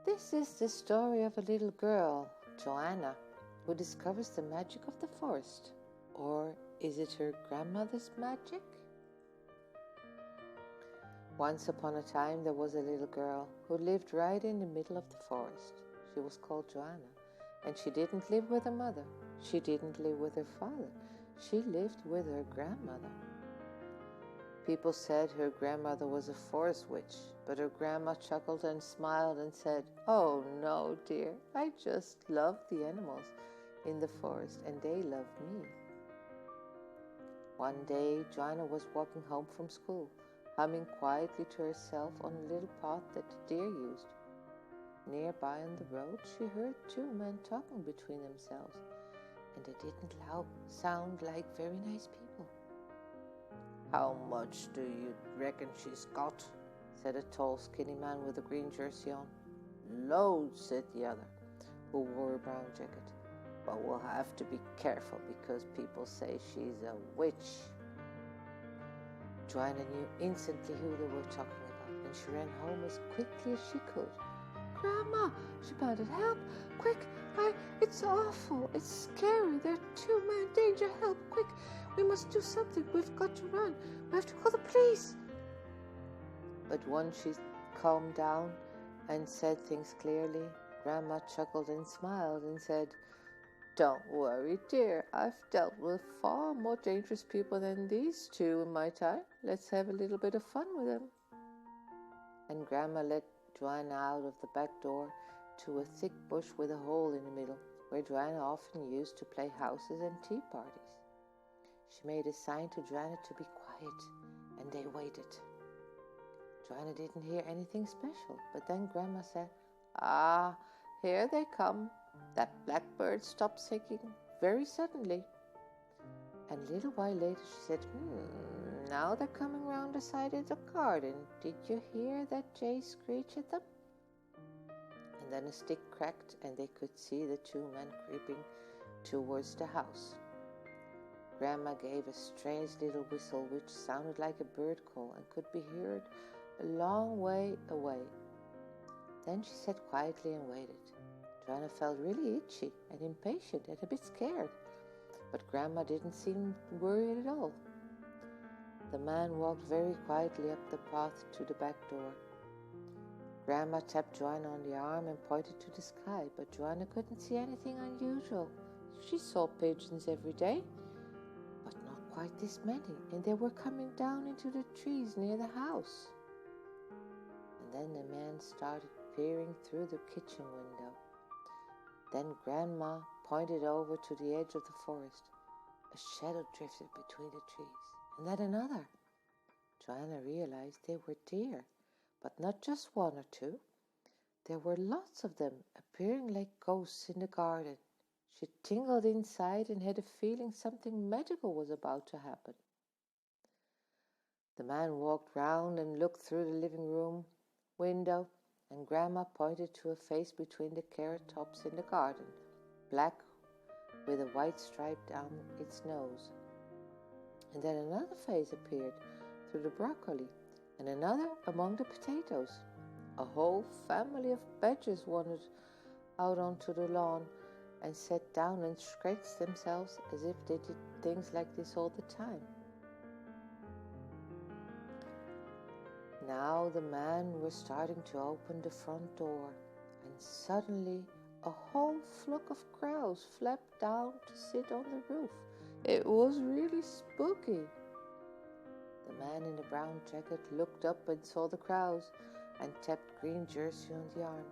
This is the story of a little girl, Joanna, who discovers the magic of the forest. Or is it her grandmother's magic? Once upon a time there was a little girl who lived right in the middle of the forest. She was called Joanna, and she didn't live with her mother. She didn't live with her father. She lived with her grandmother. People said her grandmother was a forest witch, but her grandma chuckled and smiled and said, "Oh no, dear, I just love the animals in the forest and they love me." One day, Joanna was walking home from school, humming quietly to herself on a little path that the deer used. Nearby on the road, she heard two men talking between themselves, and they didn't sound like very nice people. "How much do you reckon she's got?" said a tall, skinny man with a green jersey on. "Loads," said the other, who wore a brown jacket. "But we'll have to be careful because people say she's a witch." Joanna knew instantly who they were talking about, and she ran home as quickly as she could. "Grandma," she panted, "help, quick, it's awful, it's scary, there are two men, danger, help, quick, we must do something, we've got to run, we have to call the police." But once she calmed down and said things clearly, Grandma chuckled and smiled and said, "Don't worry, dear, I've dealt with far more dangerous people than these two in my time. Let's have a little bit of fun with them." And Grandma led Joanna out of the back door to a thick bush with a hole in the middle, where Joanna often used to play houses and tea parties. She made a sign to Joanna to be quiet, and they waited. Joanna didn't hear anything special, but then Grandma said, "Ah, here they come." That blackbird stopped singing very suddenly. And a little while later she said, "Now they're coming round the side of the garden. Did you hear that jay screech at them?" And then a stick cracked and they could see the two men creeping towards the house. Grandma gave a strange little whistle which sounded like a bird call and could be heard a long way away. Then she sat quietly and waited. Joanna felt really itchy and impatient and a bit scared, but Grandma didn't seem worried at all. The man walked very quietly up the path to the back door. Grandma tapped Joanna on the arm and pointed to the sky, but Joanna couldn't see anything unusual. She saw pigeons every day, but not quite this many, and they were coming down into the trees near the house. And then the man started peering through the kitchen window. Then Grandma pointed over to the edge of the forest. A shadow drifted between the trees, and then another. Joanna realized they were deer, but not just one or two. There were lots of them, appearing like ghosts in the garden. She tingled inside and had a feeling something magical was about to happen. The man walked round and looked through the living room window, and Grandma pointed to a face between the carrot tops in the garden, black with a white stripe down its nose. And then another face appeared through the broccoli, and another among the potatoes. A whole family of badgers wandered out onto the lawn and sat down and scratched themselves as if they did things like this all the time. Now the men were starting to open the front door, and suddenly a whole flock of crows flapped down to sit on the roof. It was really spooky. The man in the brown jacket looked up and saw the crows and tapped Green Jersey on the arm.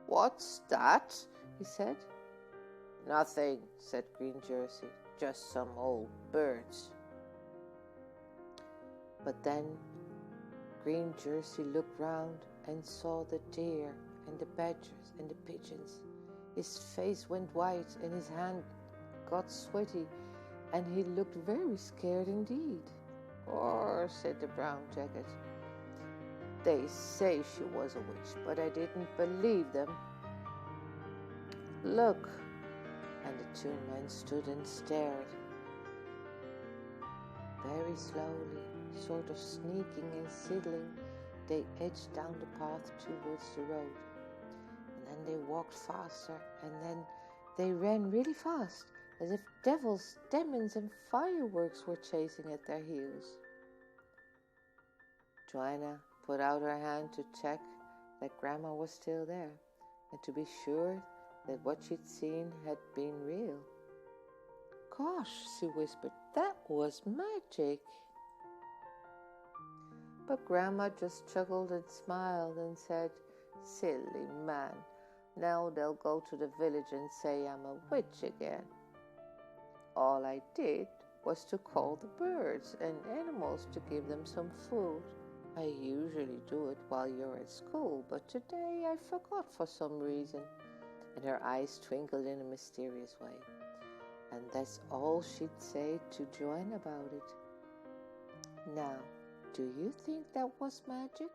"What's that?" he said. "Nothing," said Green Jersey, "just some old birds." But then Green Jersey looked round and saw the deer and the badgers and the pigeons. His face went white and his hand got sweaty, and he looked very scared indeed. "Oh," said the brown jacket, "they say she was a witch, but I didn't believe them. Look." And the two men stood and stared. Very slowly, sort of sneaking and sidling, they edged down the path towards the road. then they walked faster, and then they ran really fast, as if devils, demons, and fireworks were chasing at their heels. Joanna put out her hand to check that Grandma was still there, and to be sure that what she'd seen had been real. "Gosh," she whispered, "that was magic." But Grandma just chuckled and smiled and said, "Silly man, now they'll go to the village and say I'm a witch again. All I did was to call the birds and animals to give them some food. I usually do it while you're at school, but today I forgot for some reason." And her eyes twinkled in a mysterious way. And that's all she'd say to Joanna about it. Now, do you think that was magic?